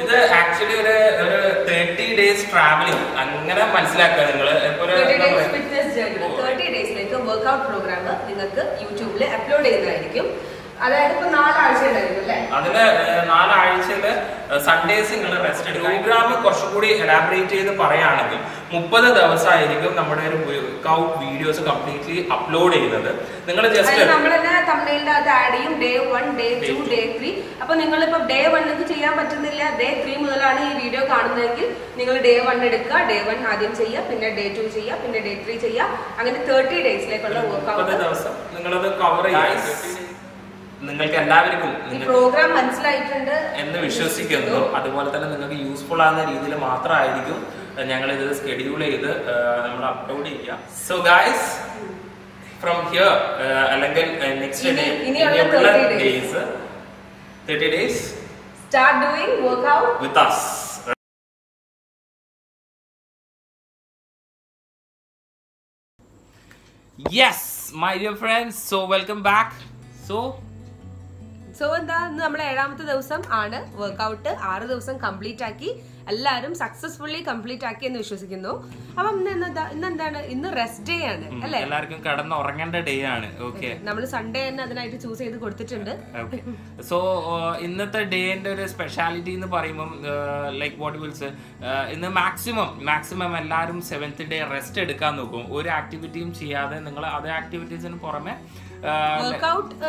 ഇത് ആക്ച്വലി ഒരു 30 days travelling അങ്ങനെ മനസ്സിലാക്കുക നിങ്ങൾ. 30 ഡേയ്സിലേക്ക് വർക്ക്ഔട്ട് പ്രോഗ്രാം നിങ്ങൾക്ക് യൂട്യൂബിൽ അപ്ലോഡ് ചെയ്യുന്നതായിരിക്കും. അതായത് ഇപ്പൊ 4 ആഴ്ച ഉണ്ടായിരുന്നു അല്ലേ? അതില് 4 ആഴ്ചയില് സൺഡേസ് നിങ്ങൾ റെസ്റ്റ് എടുക്കും. പ്രോഗ്രാം കുറച്ചുകൂടി എലാബറേറ്റ് ചെയ്ത് പറയുകയാണെങ്കിൽ 30 ദിവസമായിരിക്കും നമ്മുടെ ഒരു വർക്ക്ഔട്ട് വീഡിയോസ് കംപ്ലീറ്റ്ലി അപ്ലോഡ് ചെയ്യുന്നത്. നിങ്ങൾ ജസ്റ്റ് നമ്മൾ തന്നെ തംബ്നെയിലിന്റെ അകത്ത് ആഡ് ചെയ്യും Day 1, Day 2, Day 3. അപ്പൊ നിങ്ങളിപ്പോ Day 1 ചെയ്യാൻ പറ്റുന്നില്ല, Day 3 മുതലാണ് ഈ വീഡിയോ കാണുന്നതെങ്കിൽ നിങ്ങൾ Day 1 എടുക്കുക. Day 1 ആദ്യം ചെയ്യുക, പിന്നെ Day 2 ചെയ്യുക, പിന്നെ Day 3 ചെയ്യുക. അങ്ങനെ 30 ഡേയ്സിലേക്കുള്ള വർക്ക്ഔട്ട് ദിവസം നിങ്ങളത് കവർ ചെയ്യുക. നിങ്ങൾക്ക് എല്ലാവർക്കും പ്രോഗ്രാം മനസ്സിലായിട്ടുണ്ട് എന്ന് വിശ്വസിക്കുന്നു. അതുപോലെ തന്നെ നിങ്ങൾക്ക് യൂസ്ഫുൾ ആകുന്ന രീതിയിൽ മാത്രമായിരിക്കും ഞങ്ങൾ ഇത് സ്കെഡ്യൂൾ ചെയ്ത് നമ്മൾ അപ്ലോഡ് ചെയ്യുക. സോ ഗൈസ് ഫ്രം ഹിയർ അല്ലെങ്കിൽ next day 30 days start doing workout with us. Yes my dear friends, so welcome back. So എന്താ, ഇന്ന് നമ്മളെ 7ാമത്തെ ദിവസം ആണ്. വർക്ക്ഔട്ട് 6 ദിവസം കംപ്ലീറ്റ് ആക്കി. എല്ലാവരും സക്സസ്ഫുള്ളി കംപ്ലീറ്റ് ആക്കി എന്ന് വിശ്വസിക്കുന്നു. അപ്പം ഇന്നെന്താണ്, ഇന്ന് റെസ്റ്റ് ഡേ ആണ് അല്ലെ? എല്ലാവർക്കും കിടന്ന് ഉറങ്ങേണ്ട ഡേ ആണ്. ഓക്കെ, നമ്മൾ സൺഡേ തന്നെ അതിനായിട്ട് ചൂസ് ചെയ്ത് കൊടുത്തിട്ടുണ്ട്. സോ ഇന്നത്തെ ഡേന്റെ ഒരു സ്പെഷ്യാലിറ്റി എന്ന് പറയുമ്പോൾ ലൈക്ക് വാട്ട് വിൽസ് ഇന്ന് മാക്സിമം എല്ലാവരും 7th ഡേ റെസ്റ്റ് എടുക്കാൻ നോക്കും. ഒരു ആക്ടിവിറ്റിയും ചെയ്യാതെ നിങ്ങൾ അതേ ആക്ടിവിറ്റീസിന് പുറമെ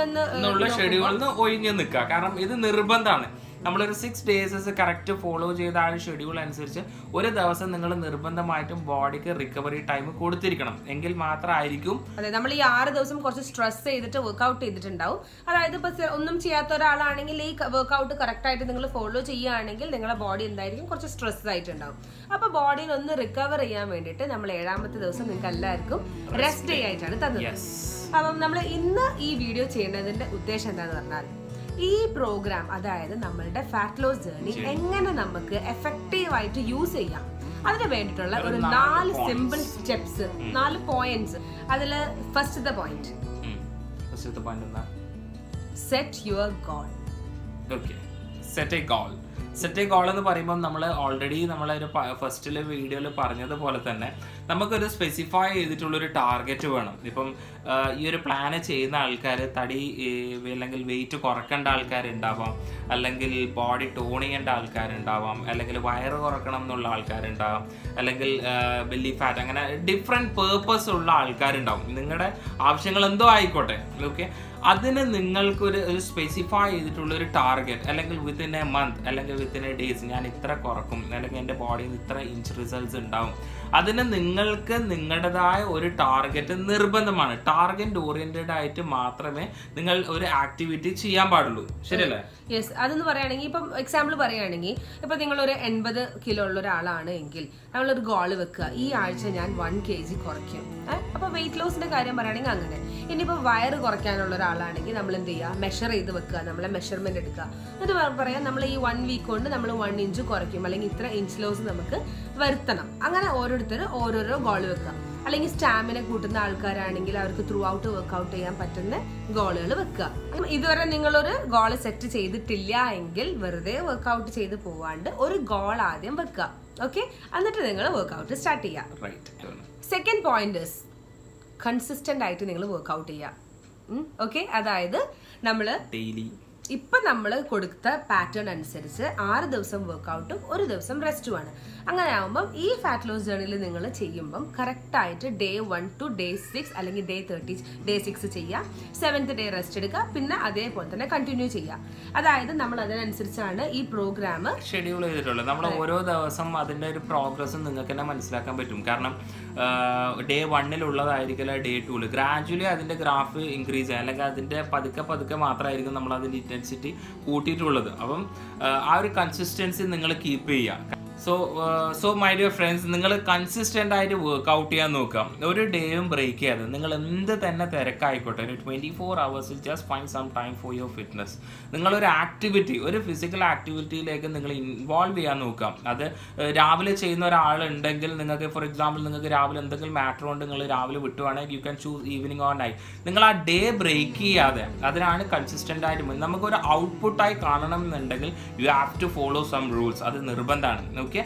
എന്നുള്ള ഷെഡ്യൂളിൽ നിന്ന് ഒഴിഞ്ഞു നിൽക്കുക. കാരണം ഇത് നിർബന്ധമാണ്. നമ്മളൊരു 6 days കറക്റ്റ് ഫോളോ ചെയ്ത ആ ഷെഡ്യൂൾ അനുസരിച്ച് ഒരു ദിവസം നിങ്ങൾ നിർബന്ധമായിട്ടും ബോഡിക്ക് റിക്കവറി ടൈം കൊടുത്തിരിക്കണം. എങ്കിൽ മാത്രമായിരിക്കും. അതെ, നമ്മൾ ഈ 6 ദിവസം കുറച്ച് സ്ട്രെസ് ചെയ്തിട്ട് വർക്ക്ഔട്ട് ചെയ്തിട്ടുണ്ടാവും. അതായത് ഇപ്പൊ ഒന്നും ചെയ്യാത്ത ഒരാളാണെങ്കിൽ ഈ വർക്ക്ഔട്ട് കറക്റ്റ് ആയിട്ട് നിങ്ങൾ ഫോളോ ചെയ്യുകയാണെങ്കിൽ നിങ്ങളുടെ ബോഡി എന്തായിരിക്കും, കുറച്ച് സ്ട്രെസ് ആയിട്ടുണ്ടാവും. അപ്പൊ ബോഡിയിൽ ഒന്ന് റിക്കവർ ചെയ്യാൻ വേണ്ടിയിട്ട് നമ്മൾ 7ാമത്തെ ദിവസം നിങ്ങൾക്ക് എല്ലാവർക്കും റെസ്റ്റ് ഡേ ആയിട്ടാണ് തന്നത്. അപ്പം നമ്മൾ ഇന്ന് ഈ വീഡിയോ ചെയ്യുന്നതിന്റെ ഉദ്ദേശം എന്താണെന്ന് പറഞ്ഞാൽ, ഈ പ്രോഗ്രാം അതായത് നമ്മളുടെ ഫാറ്റ് ലോസ് ജേർണി എങ്ങനെ നമുക്ക് എഫക്റ്റീവ് ആയിട്ട് യൂസ് ചെയ്യാം, അതിന് വേണ്ടിയിട്ടുള്ള ഒരു 4 സിമ്പിൾ സ്റ്റെപ്സ്, 4 പോയിന്റ്സ്. അതില് ഫസ്റ്റത്തെ point, set your goal. Set A goal എന്ന് പറയുമ്പോൾ നമ്മൾ ഓൾറെഡി നമ്മളൊരു ഫസ്റ്റിലെ വീഡിയോയിൽ പറഞ്ഞതുപോലെ തന്നെ നമുക്കൊരു സ്പെസിഫൈ ചെയ്തിട്ടുള്ളൊരു ടാർഗറ്റ് വേണം. ഇപ്പം ഈ ഒരു പ്ലാന് ചെയ്യുന്ന ആൾക്കാർ തടി അല്ലെങ്കിൽ വെയിറ്റ് കുറക്കേണ്ട ആൾക്കാരുണ്ടാവാം, അല്ലെങ്കിൽ ബോഡി ടോൺ ചെയ്യേണ്ട ആൾക്കാരുണ്ടാവാം, അല്ലെങ്കിൽ വയറ് കുറക്കണം എന്നുള്ള ആൾക്കാരുണ്ടാവാം, അല്ലെങ്കിൽ ബെല്ലി ഫാറ്റ്, അങ്ങനെ ഡിഫറെൻറ്റ് പേർപ്പസ് ഉള്ള ആൾക്കാരുണ്ടാവും. നിങ്ങളുടെ ആവശ്യങ്ങൾ എന്തോ ആയിക്കോട്ടെ. ഓക്കെ, അതിന് നിങ്ങൾക്കൊരു സ്പെസിഫൈ ചെയ്തിട്ടുള്ള ഒരു ടാർഗറ്റ്, അല്ലെങ്കിൽ വിത്തിൻ എ മന്ത് അല്ലെങ്കിൽ വിത്തിൻ എ ഡേയ്സ് ഞാൻ ഇത്ര കുറക്കും, അല്ലെങ്കിൽ എൻ്റെ ബോഡിയിൽ നിന്ന് ഇത്ര ഇഞ്ച് റിസൾട്ട്സ് ഉണ്ടാവും. അതിന് നിങ്ങൾക്ക് നിങ്ങളുടേതായ ഒരു ടാർഗറ്റ് നിർബന്ധമാണ്. ടാർഗറ്റ് ഓറിയന്റഡ് ആയിട്ട് മാത്രമേ നിങ്ങൾ ഒരു ആക്ടിവിറ്റി ചെയ്യാൻ പാടുള്ളൂ. ശരിയല്ലേ? യെസ്. അതെന്ന് പറയുകയാണെങ്കിൽ ഇപ്പം എക്സാമ്പിൾ പറയുകയാണെങ്കിൽ ഇപ്പം നിങ്ങളൊരു 80 കിലോ ഉള്ള ഒരാളാണ് എങ്കിൽ നമ്മളൊരു ഗോൾ വെക്കുക, ഈ ആഴ്ച ഞാൻ 1 kg കുറയ്ക്കും. അപ്പോൾ വെയിറ്റ് ലോസിന്റെ കാര്യം പറയുകയാണെങ്കിൽ അങ്ങനെ. ഇനിയിപ്പോൾ വയറ് കുറയ്ക്കാനുള്ള ഒരാളാണെങ്കിൽ നമ്മൾ എന്ത് ചെയ്യുക, മെഷർ ചെയ്ത് വെക്കുക, നമ്മളെ മെഷർമെന്റ് എടുക്കുക. എന്നിട്ട് പറയാം നമ്മൾ ഈ 1 വീക്ക് കൊണ്ട് നമ്മൾ 1 inch കുറയ്ക്കും, അല്ലെങ്കിൽ ഇത്ര ഇഞ്ച് ലോസ് നമുക്ക് വരുത്തണം. അങ്ങനെ ഓരോരുത്തരും ഓരോരോ ഗോൾ വെക്കുക. അല്ലെങ്കിൽ സ്റ്റാമിന കൂട്ടുന്ന ആൾക്കാരാണെങ്കിൽ അവർക്ക് ത്രൂ ഔട്ട് വർക്ക്ഔട്ട് ചെയ്യാൻ പറ്റുന്ന ഗോളുകൾ വെക്കുക. ഇതുവരെ നിങ്ങളൊരു ഗോൾ സെറ്റ് ചെയ്തിട്ടില്ല എങ്കിൽ വെറുതെ വർക്ക്ഔട്ട് ചെയ്ത് പോവാണ്ട് ഒരു ഗോൾ ആദ്യം വെക്കുക. ഓക്കെ, എന്നിട്ട് നിങ്ങൾ വർക്ക്ഔട്ട് സ്റ്റാർട്ട് ചെയ്യാം. സെക്കൻഡ് പോയിന്റ് കൺസിസ്റ്റന്റ് ആയിട്ട് നിങ്ങൾ വർക്ക്ഔട്ട് ചെയ്യുക. ഓക്കെ, അതായത് നമ്മൾ ഡെയിലി ഇപ്പം നമ്മൾ കൊടുത്ത പാറ്റേൺ അനുസരിച്ച് 6 ദിവസം വർക്ക്ഔട്ടും 1 ദിവസം റെസ്റ്റുമാണ്. അങ്ങനെ ആകുമ്പം ഈ ഫാറ്റ് ലോസ് ജേർണിയിൽ നിങ്ങൾ ചെയ്യുമ്പം കറക്റ്റായിട്ട് Day 1 to Day 6 അല്ലെങ്കിൽ Day 6 ചെയ്യുക, 7th ഡേ റെസ്റ്റ് എടുക്കുക, പിന്നെ അതേപോലെ തന്നെ കണ്ടിന്യൂ ചെയ്യുക. അതായത് നമ്മൾ അതിനനുസരിച്ചാണ് ഈ പ്രോഗ്രാം ഷെഡ്യൂൾ ചെയ്തിട്ടുള്ളത്. നമ്മൾ ഓരോ ദിവസം അതിൻ്റെ ഒരു പ്രോഗ്രസ്സും നിങ്ങൾക്ക് തന്നെ മനസ്സിലാക്കാൻ പറ്റും. കാരണം Day 1 Day 2 ഗ്രാജുവലി അതിൻ്റെ ഗ്രാഫ് ഇൻക്രീസ് ചെയ്യുക, അല്ലെങ്കിൽ അതിൻ്റെ പതുക്കെ മാത്രമായിരിക്കും നമ്മൾ അതിൻ്റെ ഇൻറ്റൻസിറ്റി കൂട്ടിയിട്ടുള്ളത്. അപ്പം ആ ഒരു കൺസിസ്റ്റൻസി നിങ്ങൾ കീപ്പ് ചെയ്യുക. സോ മൈ ഡിയർ ഫ്രണ്ട്സ്, നിങ്ങൾ കൺസിസ്റ്റൻ്റ് ആയിട്ട് വർക്ക്ഔട്ട് ചെയ്യാൻ നോക്കാം. ഒരു ഡേയും ബ്രേക്ക് ചെയ്യാതെ. നിങ്ങൾ എന്ത് തന്നെ തിരക്കായിക്കോട്ടെ, ഒരു 24 hours just find some time for your fitness. നിങ്ങളൊരു ആക്ടിവിറ്റി, ഒരു ഫിസിക്കൽ ആക്ടിവിറ്റിയിലേക്ക് നിങ്ങൾ ഇൻവോൾവ് ചെയ്യാൻ നോക്കാം. അത് രാവിലെ ചെയ്യുന്ന ഒരാളുണ്ടെങ്കിൽ നിങ്ങൾക്ക്, ഫോർ എക്സാമ്പിൾ, നിങ്ങൾക്ക് രാവിലെ എന്തെങ്കിലും മാറ്റർ കൊണ്ട് നിങ്ങൾ രാവിലെ വിട്ടുവാണെങ്കിൽ you can choose evening or night. നിങ്ങൾ ആ ഡേ ബ്രേക്ക് ചെയ്യാതെ, അതിനാണ് കൺസിസ്റ്റൻ്റ് ആയിട്ട് നമുക്കൊരു ഔട്ട്പുട്ടായി കാണണം എന്നുണ്ടെങ്കിൽ you have to follow some rules. അത് നിർബന്ധമാണ്. Okay,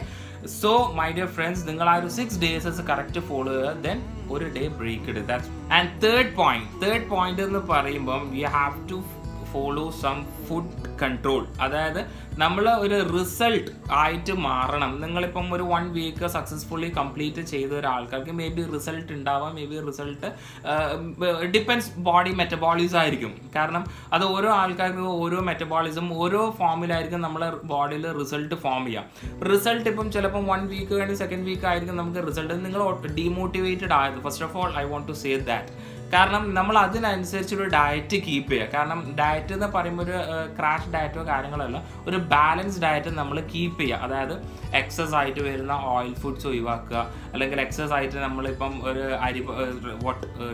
so my dear friends, നിങ്ങൾ ആ ഒരു 6 days കറക്റ്റ് ഫോളോ ചെയ്യുക, ദെൻ ഒരു ഡേ ബ്രേക്ക് ഇടുക. ആൻഡ് തേർഡ് പോയിന്റ് എന്ന് പറയുമ്പം you have to follow some food control. അതായത് നമ്മൾ ഒരു റിസൾട്ട് ആയിട്ട് മാറണം. നിങ്ങളിപ്പം ഒരു 1 week സക്സസ്ഫുള്ളി കംപ്ലീറ്റ് ചെയ്ത ഒരാൾക്കാർക്ക് മേ ബി റിസൾട്ട് ഉണ്ടാവാം, may be result depends body metabolism ആയിരിക്കും. കാരണം അത് ഓരോ ആൾക്കാർക്ക് ഓരോ മെറ്റബോളിസം ഓരോ ഫോമിലായിരിക്കും നമ്മളെ ബോഡിയിൽ റിസൾട്ട് ഫോം ചെയ്യാം. റിസൾട്ട് ഇപ്പം ചിലപ്പം 1 week കഴിഞ്ഞ് 2nd week ആയിരിക്കും നമുക്ക് റിസൾട്ട്. നിങ്ങൾ ഡീമോട്ടിവേറ്റഡ് ആയത്, first of all I want to say that. കാരണം നമ്മൾ അതിനനുസരിച്ചൊരു ഡയറ്റ് കീപ്പ് ചെയ്യുക. കാരണം ഡയറ്റ് എന്ന് പറയുമ്പോൾ ഒരു ക്രാഷ് ഡയറ്റോ കാര്യങ്ങളല്ല, ഒരു ബാലൻസ് ഡയറ്റ് നമ്മൾ കീപ്പ് ചെയ്യുക. അതായത് എക്സസ് ആയിട്ട് വരുന്ന ഓയിൽ ഫുഡ്സ് ഒഴിവാക്കുക, അല്ലെങ്കിൽ എക്സസ് ആയിട്ട് നമ്മളിപ്പം ഒരു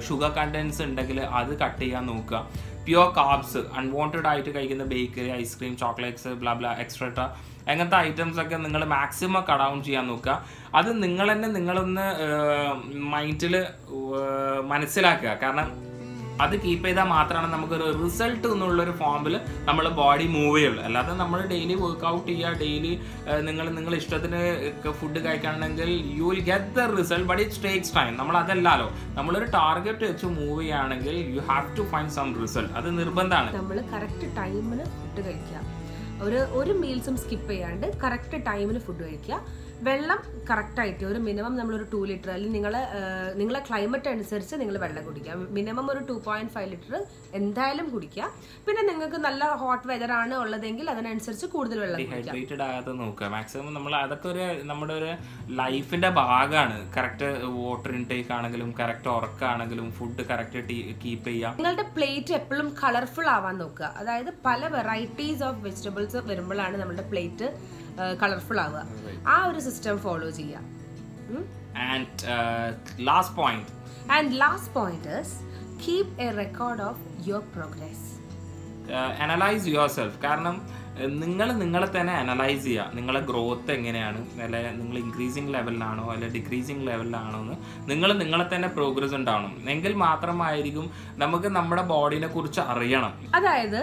ഷുഗർ കണ്ടൻസ് ഉണ്ടെങ്കിൽ അത് കട്ട് ചെയ്യാൻ നോക്കുക. പ്യുവർ കാർബ്സ്, അൺവാണ്ടഡ് ആയിട്ട് കഴിക്കുന്ന bakery, ice cream, chocolates, blah extra അങ്ങനത്തെ ഐറ്റംസ് ഒക്കെ നിങ്ങൾ മാക്സിമം കട്ട് ഡൗൺ ചെയ്യാൻ നോക്കുക. അത് നിങ്ങൾ തന്നെ നിങ്ങളൊന്ന് മൈൻഡിൽ മനസ്സിലാക്കുക. കാരണം അത് കീപ്പ് ചെയ്താൽ മാത്രമാണ് നമുക്കൊരു റിസൾട്ട് എന്നുള്ളൊരു ഫോമിൽ നമ്മൾ ബോഡി മൂവ് ചെയ്യുള്ളൂ. അല്ലാതെ നമ്മൾ ഡെയിലി വർക്ക്ഔട്ട് ചെയ്യുക, ഡെയിലി നിങ്ങൾ ഇഷ്ടത്തിന് ഫുഡ് കഴിക്കുകയാണെങ്കിൽ you will get the result, but it takes time. നമ്മൾ അതല്ലല്ലോ, നമ്മളൊരു ടാർഗറ്റ് വെച്ച് മൂവ് ചെയ്യുകയാണെങ്കിൽ you have to find some result. അത് നിർബന്ധമാണ്. നമ്മൾ കറക്റ്റ് ടൈമിന് ഫുഡ് കഴിക്കുക, ഒരു മീൽസും സ്കിപ്പ് ചെയ്യാണ്ട് കറക്റ്റ് ടൈമിന് ഫുഡ് കഴിക്കുക. വെള്ളം കറക്റ്റായിട്ട് ഒരു മിനിമം നമ്മളൊരു 2 ലിറ്റർ, അല്ലെങ്കിൽ നിങ്ങളെ ക്ലൈമറ്റ് അനുസരിച്ച് നിങ്ങൾ വെള്ളം കുടിക്കുക. മിനിമം ഒരു 2.5 ലിറ്റർ എന്തായാലും കുടിക്കുക. പിന്നെ നിങ്ങൾക്ക് നല്ല ഹോട്ട് വെതർ ആണ് ഉള്ളതെങ്കിൽ അതിനനുസരിച്ച് കൂടുതൽ വെള്ളം ഡീഹൈഡ്രേറ്റഡ് ആകാതെ നോക്കുക മാക്സിമം. നമ്മൾ അതൊക്കെ നമ്മുടെ ഒരു ലൈഫിന്റെ ഭാഗമാണ്. കറക്റ്റ് വാട്ടർ ഇൻടേക്ക് ആണെങ്കിലും കറക്റ്റ് ഉറക്കാണെങ്കിലും ഫുഡ് കറക്റ്റ് കീപ്പ് ചെയ്യുക. നിങ്ങളുടെ പ്ലേറ്റ് എപ്പോഴും കളർഫുൾ ആവാൻ നോക്കുക. അതായത് പല വെറൈറ്റീസ് ഓഫ് വെജിറ്റബിൾസ് വരുമ്പോഴാണ് നമ്മുടെ പ്ലേറ്റ് കളർഫുൾ ആവുക. ആ ഒരു സിസ്റ്റം ഫോളോ ചെയ്യുക. And last point is keep a record of your progress. Analyse your self. കാരണം നിങ്ങളെ തന്നെ അനലൈസ് ചെയ്യുക. നിങ്ങളെ ഗ്രോത്ത് എങ്ങനെയാണ്, അല്ലെ നിങ്ങൾ ഇൻക്രീസിങ് ലെവലിലാണോ അല്ലെ ഡിക്രീസിങ് ലെവലിലാണോ എന്ന് നിങ്ങളെ തന്നെ പ്രോഗ്രസ് ഉണ്ടാവണം. എങ്കിൽ മാത്രമായിരിക്കും നമുക്ക് നമ്മുടെ ബോഡീനെ കുറിച്ച് അറിയണം. അതായത്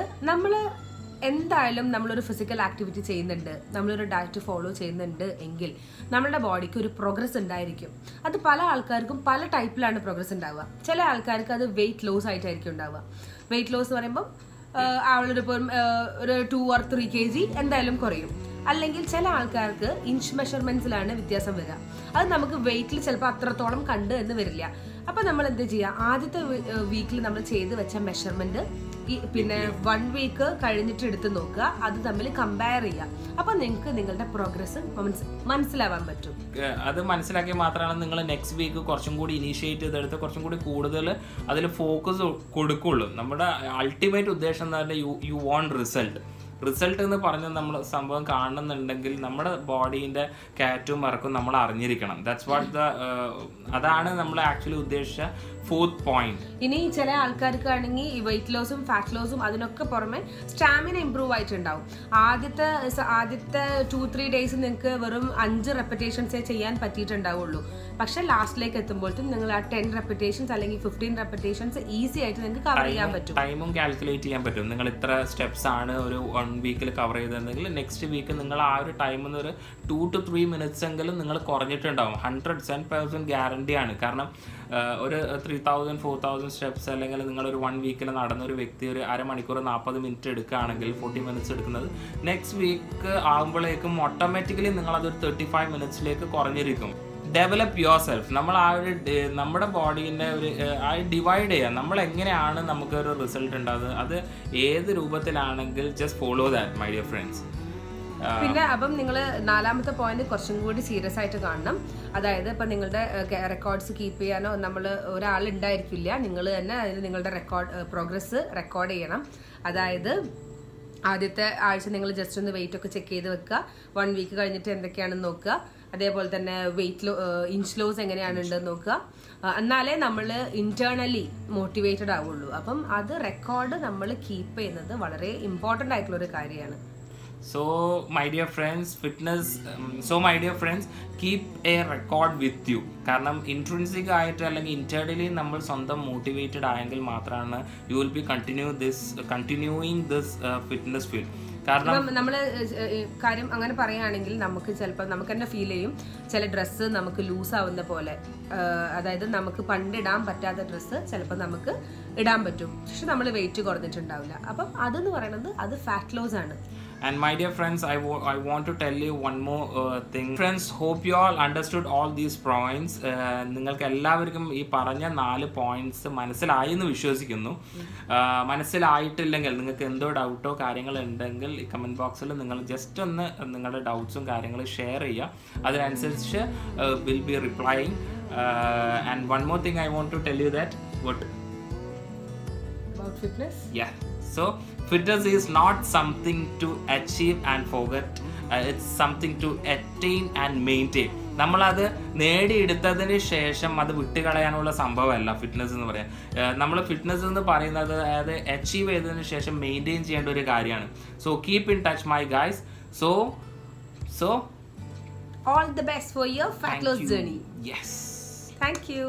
എന്തായാലും നമ്മളൊരു ഫിസിക്കൽ ആക്ടിവിറ്റി ചെയ്യുന്നുണ്ട്, നമ്മളൊരു ഡയറ്റ് ഫോളോ ചെയ്യുന്നുണ്ട് എങ്കിൽ നമ്മളുടെ ബോഡിക്ക് ഒരു പ്രോഗ്രസ് ഉണ്ടായിരിക്കും. അത് പല ആൾക്കാർക്കും പല ടൈപ്പിലാണ് പ്രോഗ്രസ് ഉണ്ടാവുക. ചില ആൾക്കാർക്ക് അത് വെയിറ്റ് ലോസ് ആയിട്ടായിരിക്കും ഉണ്ടാവുക. വെയിറ്റ് ലോസ് എന്ന് പറയുമ്പോൾ ഒരു 2 or 3 kg എന്തായാലും കുറയും. അല്ലെങ്കിൽ ചില ആൾക്കാർക്ക് ഇഞ്ച് മെഷർമെന്റ്സിലാണ് വ്യത്യാസം വരിക. അത് നമുക്ക് വെയിറ്റിൽ ചിലപ്പോൾ അത്രത്തോളം കണ്ട് എന്ന് വരില്ല. അപ്പൊ നമ്മൾ എന്ത് ചെയ്യുക, ആദ്യത്തെ വീക്കിൽ നമ്മൾ ചെയ്ത് വെച്ച മെഷർമെന്റ് പിന്നെ 1 week കഴിഞ്ഞിട്ട് എടുത്ത് നോക്കുക, അത് തമ്മിൽ കമ്പയർ ചെയ്യുക. അപ്പൊ നിങ്ങൾക്ക് നിങ്ങളുടെ പ്രോഗ്രസ് മനസ്സിലാവാൻ പറ്റും. അത് മനസ്സിലാക്കിയാൽ മാത്രമാണ് നിങ്ങൾ നെക്സ്റ്റ് വീക്ക് കുറച്ചും കൂടി ഇനീഷ്യേറ്റ് ചെയ്തെടുത്ത് കുറച്ചും കൂടി കൂടുതൽ അതിൽ ഫോക്കസ് കൊടുക്കുള്ളൂ. നമ്മുടെ അൾട്ടിമേറ്റ് ഉദ്ദേശം എന്ന് പറഞ്ഞാൽ യു വോണ്ട് റിസൾട്ട് എന്ന് പറഞ്ഞ് നമ്മൾ സംഭവം കാണുന്നുണ്ടെങ്കിൽ നമ്മുടെ ബോഡീൻ്റെ കാറ്റും മറക്കും നമ്മൾ അറിഞ്ഞിരിക്കണം. അതാണ് നമ്മൾ ആക്ച്വലി ഉദ്ദേശിച്ച 4th point. ഇനി ചില ആൾക്കാർക്ക് ആണെങ്കിൽ ഈ വെയിറ്റ് ലോസും ഫാറ്റ് ലോസും അതിനൊക്കെ പുറമെ സ്റ്റാമിന ഇമ്പ്രൂവ് ആയിട്ടുണ്ടാവും. ആദ്യത്തെ 2-3 days നിങ്ങൾക്ക് വെറും 5 repetitions ചെയ്യാൻ പറ്റിയിട്ടുണ്ടാവുള്ളൂ. പക്ഷെ ലാസ്റ്റിലേക്ക് എത്തുമ്പോഴത്തേക്കും നിങ്ങൾ ആ 10 repetitions അല്ലെങ്കിൽ 15 repetitions ഈസി ആയിട്ട് നിങ്ങൾക്ക് കവർ ചെയ്യാൻ പറ്റും. ടൈമും കാൽക്കുലേറ്റ് ചെയ്യാൻ പറ്റും. നിങ്ങൾ ഇത്ര സ്റ്റെപ്സ് ആണ് ഒരു 1 week കവർ ചെയ്തതെങ്കിൽ നെക്സ്റ്റ് വീക്ക് നിങ്ങൾ ആ ഒരു ടൈമിൽ നിന്ന് ഒരു 2 to 3 minutes എങ്കിലും നിങ്ങൾ കുറഞ്ഞിട്ടുണ്ടാവും. 100% ഗ്യാരണ്ടിയാണ്. കാരണം ഒരു 3000-4000 സ്റ്റെപ്സ് അല്ലെങ്കിൽ നിങ്ങളൊരു 1 week നടന്നൊരു വ്യക്തി ഒരു അരമണിക്കൂർ 40 minutes എടുക്കുകയാണെങ്കിൽ 40 minutes എടുക്കുന്നത് നെക്സ്റ്റ് വീക്ക് ആകുമ്പോഴേക്കും ഓട്ടോമാറ്റിക്കലി നിങ്ങളതൊരു 35 minutes കുറഞ്ഞിരിക്കും. Develop yourself. നമ്മൾ ആ ഒരു നമ്മുടെ ബോഡീൻ്റെ ഒരു ഡിവൈഡ് ചെയ്യാം. നമ്മൾ എങ്ങനെയാണ് നമുക്കൊരു റിസൾട്ട് ഉണ്ടാകുന്നത്, അത് ഏത് രൂപത്തിലാണെങ്കിൽ just follow that my dear friends. പിന്നെ അപ്പം നിങ്ങൾ 4ാമത്തെ പോയിന്റ് കുറച്ചും കൂടി സീരിയസ് ആയിട്ട് കാണണം. അതായത് ഇപ്പം നിങ്ങളുടെ റെക്കോർഡ്സ് കീപ്പ് ചെയ്യാനോ ഒരാൾ ഉണ്ടായിരിക്കില്ല. നിങ്ങൾ തന്നെ അതിൽ നിങ്ങളുടെ പ്രോഗ്രസ് റെക്കോർഡ് ചെയ്യണം. അതായത് ആദ്യത്തെ ആഴ്ച നിങ്ങൾ ജസ്റ്റ് ഒന്ന് വെയിറ്റ് ഒക്കെ ചെക്ക് ചെയ്ത് വെക്കുക. 1 വീക്ക് കഴിഞ്ഞിട്ട് എന്തൊക്കെയാണെന്ന് നോക്കുക. അതേപോലെ തന്നെ ഇഞ്ച് ലോസ് എങ്ങനെയാണുണ്ടെന്ന് നോക്കുക. എന്നാലേ നമ്മൾ ഇന്റേണലി മോട്ടിവേറ്റഡ് ആവുള്ളൂ. അപ്പം അത് റെക്കോർഡ് നമ്മൾ കീപ്പ് ചെയ്യുന്നത് വളരെ ഇമ്പോർട്ടൻ്റ് ആയിട്ടുള്ള ഒരു കാര്യമാണ്. So my dear friends, keep a record with you. കാരണം ഇൻട്രിൻസിക് ആയിട്ട് അല്ലെങ്കിൽ ഇന്റേർണലി നമ്മൾ സ്വന്തം മോട്ടിവേറ്റഡ് ആയെങ്കിൽ മാത്രമാണ് you will be continuing this fitness field. കാരണം നമ്മൾ കാര്യം അങ്ങനെ പറയുകയാണെങ്കിൽ നമുക്ക് ചിലപ്പോൾ നമുക്ക് തന്നെ ഫീൽ ചെയ്യും ചില ഡ്രസ്സ് നമുക്ക് ലൂസ് ആവുന്ന പോലെ. അതായത് നമുക്ക് പണ്ട് ഇടാൻ പറ്റാത്ത ഡ്രസ്സ് ചിലപ്പോൾ നമുക്ക് ഇടാൻ പറ്റും, പക്ഷെ നമ്മൾ വെയിറ്റ് കുറഞ്ഞിട്ടുണ്ടാവില്ല. അപ്പം അതെന്ന് പറയുന്നത് അത് ഫാറ്റ് ലോസ് ആണ്. And my dear friends, I want to tell you one more thing. Friends, hope you all understood all these points. നിങ്ങൾക്ക് എല്ലാവർക്കും ഈ പറഞ്ഞ 4 പോയിന്റ്സ് മനസ്സിലായി എന്ന് വിശ്വസിക്കുന്നു. മനസ്സിലായിട്ടില്ലെങ്കിൽ നിങ്ങൾക്ക് എന്തോ ഡൗട്ടോ കാര്യങ്ങളോ ഉണ്ടെങ്കിൽ ഈ കമൻറ്റ് ബോക്സിൽ നിങ്ങൾ ജസ്റ്റ് ഒന്ന് നിങ്ങളുടെ ഡൗട്ട്സും കാര്യങ്ങളും ഷെയർ ചെയ്യുക. അതിനനുസരിച്ച് will be റിപ്ലൈയിങ്. And one more thing I want to tell you that what about fitness? Yeah. So fitness is not something to achieve and forget. It's something to attain and maintain. നമ്മളത് നേടിയെടുത്തതിന് ശേഷം അത് വിട്ടുകളയാനുള്ള സംഭവമല്ല fitness എന്ന് പറയാം. നമ്മൾ fitness എന്ന് പറയുന്നത് അതായത് അച്ചീവ് ചെയ്തതിന് ശേഷം മെയിൻറ്റെയിൻ ചെയ്യേണ്ട ഒരു കാര്യമാണ്. So keep in touch my guys. So all the best for your fat loss journey. Yes. Thank you.